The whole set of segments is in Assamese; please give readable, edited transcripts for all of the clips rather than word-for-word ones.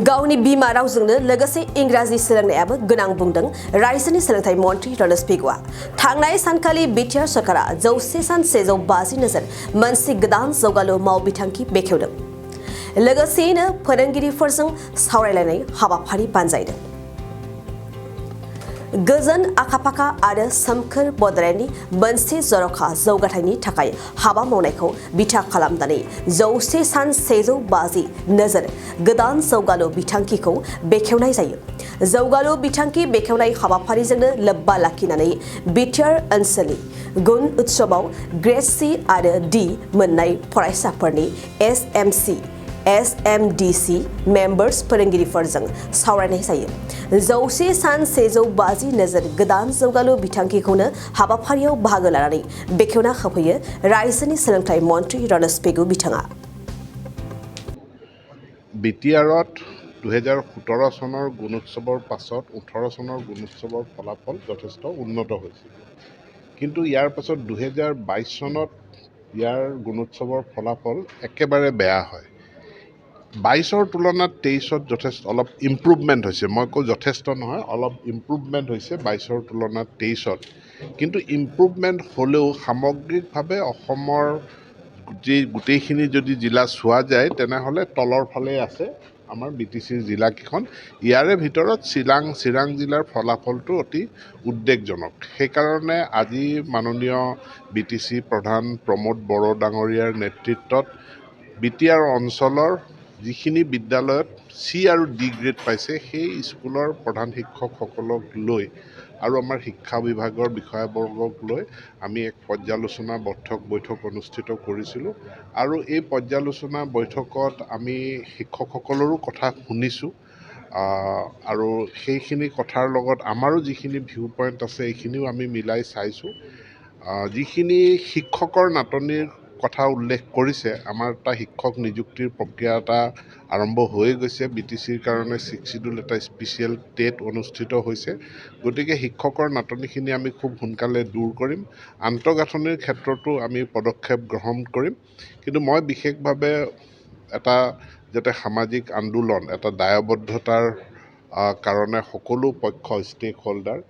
गावनि बिमा रावजोंनो लोगोसे इंराजि सोलोंनायाबो गोनां बुंदों रायजोनि सोलोंथाइ मन्थ्रि रनज पेगुआ। थांनाय सानखालि बिटिआर सरकारा 100 सान 150 नोजोर मोनसे गोदान जौगालु मावबिथांखि बेखेवदों। लोगोसेयैनो फोरोंगिरिफोरजों सावरायलायनाय हाबाफारि बानजायदों। गोजोन आखा-फाखा आरो सोमखोर बड'लेण्डनि मोनसे जर'खा जौगाथायनि थाखाय हाबा मावनायखौ बिथा खालामनानै 100 सान 150 नोजोर गोदान जौगालु बिथांखिखौ बेखेवनाय जायो। जौगालु बिथांखि बेखेवनाय हाबाफारिजोंनो लोब्बा लाखिनानै बिटिआर ओनसोलनि गुन उत्सवआव ग्रेड C आरो D मोननाय फरायसाफोरनि SMC SMDC मेम्बार्स फोरोंगिरिफोरजों सावरायनाय जायो। 100 सान 150 नोजोर गोदान जौगालु बिथांखिखौनो हाबाफारियाव बाहागो लानानै बेखेवना होफैयो रायजोनि सोलोंथाइ मन्थ्रि रनज पेगु बिथाङा। बिटिआৰত 2017 চনৰ গুণোৎসৱৰ পাছত 18 চনৰ গুণোৎসৱৰ ফলাফল যথেষ্ট উন্নত হৈছিল। কিন্তু ইয়াৰ পাছত 2022 চনত ইয়াৰ গুণোৎসৱৰ ফলাফল একেবাৰে বেয়া হয়। 22ৰ তুলনাত 23ত যথেষ্ট অলপ ইম্প্ৰুভমেণ্ট হৈছে। মই কওঁ যথেষ্ট নহয়, অলপ ইম্প্ৰুভমেণ্ট হৈছে 22ৰ তুলনাত 23ত। কিন্তু ইম্প্ৰুভমেণ্ট হ'লেও সামগ্ৰিকভাৱে অসমৰ গোটেইখিনি যদি জিলা চোৱা যায় তেনেহ'লে তলৰ ফালে আছে আমাৰ BTCৰ জিলাকেইখন। ইয়াৰে ভিতৰত চিৰাং জিলাৰ ফলাফলটো অতি উদ্বেগজনক। সেইকাৰণে আজি মাননীয় BTC প্ৰধান প্ৰমোদ বড়ো ডাঙৰীয়াৰ নেতৃত্বত বিটিআৰ অঞ্চলৰ যিখিনি বিদ্যালয়ত C আৰু D গ্ৰেড পাইছে সেই স্কুলৰ প্ৰধান শিক্ষকসকলক লৈ আৰু আমাৰ শিক্ষা বিভাগৰ বিষয়াবৰ্গক লৈ আমি এক পৰ্যালোচনা বৈঠক অনুষ্ঠিত কৰিছিলোঁ। আৰু এই পৰ্যালোচনা বৈঠকত আমি শিক্ষকসকলৰো কথা শুনিছোঁ আৰু সেইখিনি কথাৰ লগত আমাৰো যিখিনি ভিউ পইণ্ট আছে এইখিনিও আমি মিলাই চাইছোঁ। যিখিনি শিক্ষকৰ নাটনিৰ কথা উল্লেখ কৰিছে, আমাৰ এটা শিক্ষক নিযুক্তিৰ প্ৰক্ৰিয়া এটা আৰম্ভ হৈ গৈছে। BTCৰ কাৰণে 6 শিডিউল এটা স্পেচিয়েল টেট অনুষ্ঠিত হৈছে। গতিকে শিক্ষকৰ নাটনিখিনি আমি খুব সোনকালে দূৰ কৰিম। আন্তঃগাঁথনিৰ ক্ষেত্ৰতো আমি পদক্ষেপ গ্ৰহণ কৰিম। কিন্তু মই বিশেষভাৱে এটা যাতে সামাজিক আন্দোলন, এটা দায়বদ্ধতাৰ কাৰণে সকলো পক্ষ ষ্টেক হোল্ডাৰ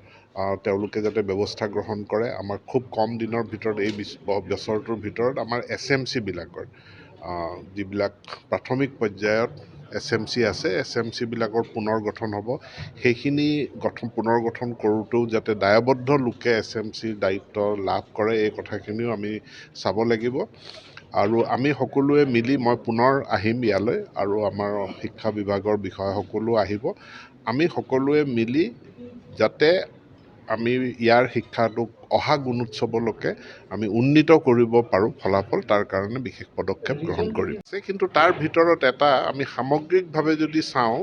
তেওঁলোকে যাতে ব্যৱস্থা গ্ৰহণ কৰে। আমাৰ খুব কম দিনৰ ভিতৰত এই বছৰটোৰ ভিতৰত আমাৰ SMCবিলাকৰ যিবিলাক প্ৰাথমিক পৰ্যায়ত SMC আছে, SMCবিলাকৰ পুনৰ গঠন হ'ব। সেইখিনি পুনৰ গঠন কৰোঁতেও যাতে দায়বদ্ধ লোকে SMCৰ দায়িত্ব লাভ কৰে এই কথাখিনিও আমি চাব লাগিব। আৰু আমি সকলোৱে মিলি, মই পুনৰ আহিম ইয়ালৈ আৰু আমাৰ শিক্ষা বিভাগৰ বিষয়াসকলো আহিব। আমি সকলোৱে মিলি যাতে আমি ইয়াৰ শিক্ষাটোক অহা গুণোৎসৱলৈকে আমি উন্নীত কৰিব পাৰোঁ ফলাফল, তাৰ কাৰণে বিশেষ পদক্ষেপ গ্ৰহণ কৰিম। কিন্তু তাৰ ভিতৰত এটা আমি সামগ্ৰিকভাৱে যদি চাওঁ,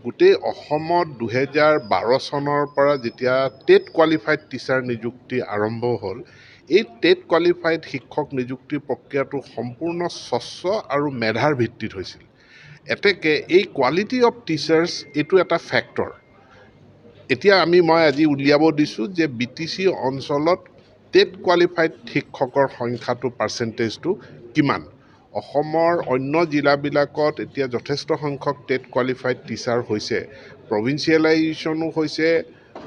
গোটেই অসমত 2012 চনৰ পৰা যেতিয়া টেট কোৱালিফাইড টিচাৰ নিযুক্তি আৰম্ভ হ'ল, এই টেট কোৱালিফাইড শিক্ষক নিযুক্তিৰ প্ৰক্ৰিয়াটো সম্পূৰ্ণ স্বচ্ছ আৰু মেধাৰ ভিত্তিত হৈছিল। এতেকে এই কোৱালিটি অফ টিচাৰ্ছ এইটো এটা ফেক্টৰ। এতিয়া মই আজি উলিয়াব দিছোঁ যে BTC অঞ্চলত টেট কোৱালিফাইড শিক্ষকৰ সংখ্যাটো পাৰ্চেণ্টেজটো কিমান। অসমৰ অন্য জিলাবিলাকত এতিয়া যথেষ্ট সংখ্যক টেট কোৱালিফাইড টিচাৰ হৈছে। প্ৰভিঞ্চিয়েলাইজেশ্যনো হৈছে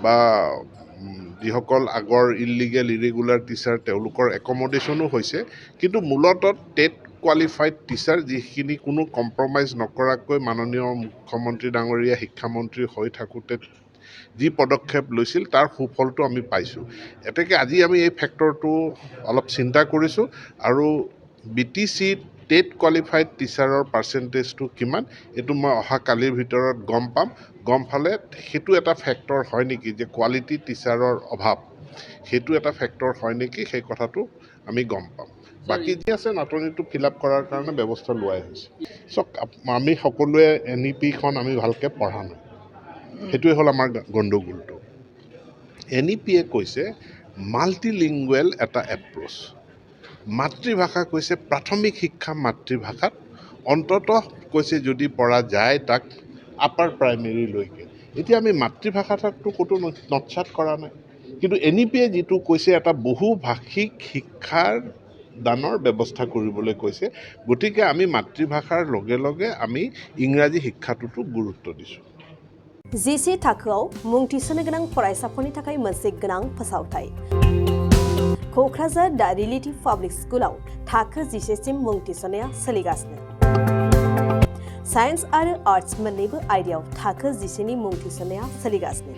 বা যিসকল আগৰ ইৰেগুলাৰ টিচাৰ তেওঁলোকৰ একমডেশ্যনো হৈছে। কিন্তু মূলতঃ টেট কোৱালিফাইড টিচাৰ যিখিনি কোনো কম্প্ৰমাইজ নকৰাকৈ মাননীয় মুখ্যমন্ত্ৰী ডাঙৰীয়া শিক্ষামন্ত্ৰী হৈ থাকোঁতে যি পদক্ষেপ লৈছিল তাৰ সুফলটো আমি পাইছোঁ। এতেকে আজি আমি এই ফেক্টৰটো অলপ চিন্তা কৰিছোঁ আৰু BTC টেট কোৱালিফাইড টিচাৰৰ পাৰ্চেণ্টেজটো কিমান এইটো মই অহা কালিৰ ভিতৰত গম পাম। গম পালে সেইটো এটা ফেক্টৰ হয় নেকি যে কোৱালিটি টিচাৰৰ অভাৱ, সেইটো এটা ফেক্টৰ হয় নেকি সেই কথাটো আমি গম পাম। বাকী যি আছে নাটনিটো ফিল আপ কৰাৰ কাৰণে ব্যৱস্থা লোৱাই হৈছে। চাওক, আমি সকলোৱে NEP-খন আমি ভালকৈ পঢ়া নাই, সেইটোৱে হ'ল আমাৰ গণ্ডগোলটো। NEP-য়ে কৈছে মাল্টিলিংগুৱেল এটা এপ্ৰ'চ। মাতৃভাষা কৈছে প্ৰাথমিক শিক্ষা মাতৃভাষাত, অন্ততঃ কৈছে যদি পৰা যায় তাক আপাৰ প্ৰাইমেৰীলৈকে। এতিয়া আমি মাতৃভাষাটো ক'তো নৎসাত কৰা নাই। কিন্তু NEP-য়ে যিটো কৈছে এটা বহুভাষিক শিক্ষাৰ দানৰ ব্যৱস্থা কৰিবলৈ কৈছে গতিকে আমি মাতৃভাষাৰ লগে লগে আমি ইংৰাজী শিক্ষাটোতো গুৰুত্ব দিছোঁ जिसे थाखोआव मुं थिसननो गोनां फरायसाफोरनि थाखाय मोनसे गोनां फोसावथाय क'क्राझार दा रिलेटिभ पाब्लिक स्कुलाव थाखो 10 सिम मुं थिसननाया सोलिगासिनो साइन्स आरो आर्ट्स मोन्नैबो आयदायाव थाखो 10 नि मुं थिसननाया सोलिगासिनो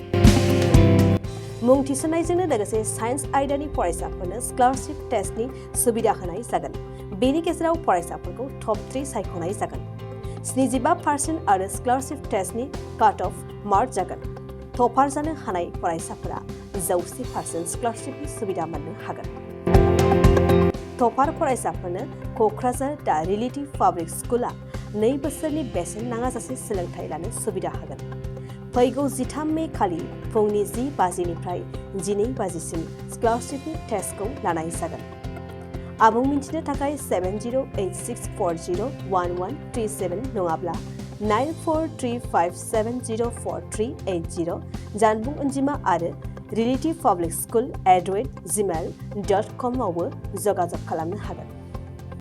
मुं थिसननायजोंनो लोगोसे साइन्स आयदानि फरायसाफोरनो स्कलारशिप टेस्टनि सुबिदा होनाय जागोन बेनि गेजेराव फरायसाफोरखौ टप 3 सायख'नाय जागोन 75% आरो स्कलारशिप टेस्टनि काट अफ मार्क जागोन टपार जानो हानाय फरायसाफोरा 100% स्कलारशिपनि सुबिदा मोननो हागोन टपार फरायसाफोरनो क'क्राझार दा रिलेटिभ पाब्लिक स्कुला 2 बोसोरनि बेसेन नाङाजासे सोलोंथाइ लानो सुबिदा होगोन फैगौ 13 मे खालि फुंनि 10 बाजिनिफ्राय 12 बाजिसिम स्कलारशिपनि टेस्टखौ लानाय जागोन आबुं मिन्थिनो थाखाय 7086401137 नङाब्ला 9435704380 जानबुं अनजिमा आरो relativepublicschool@gmail.com आवबो जगाजग खालामनो हागोन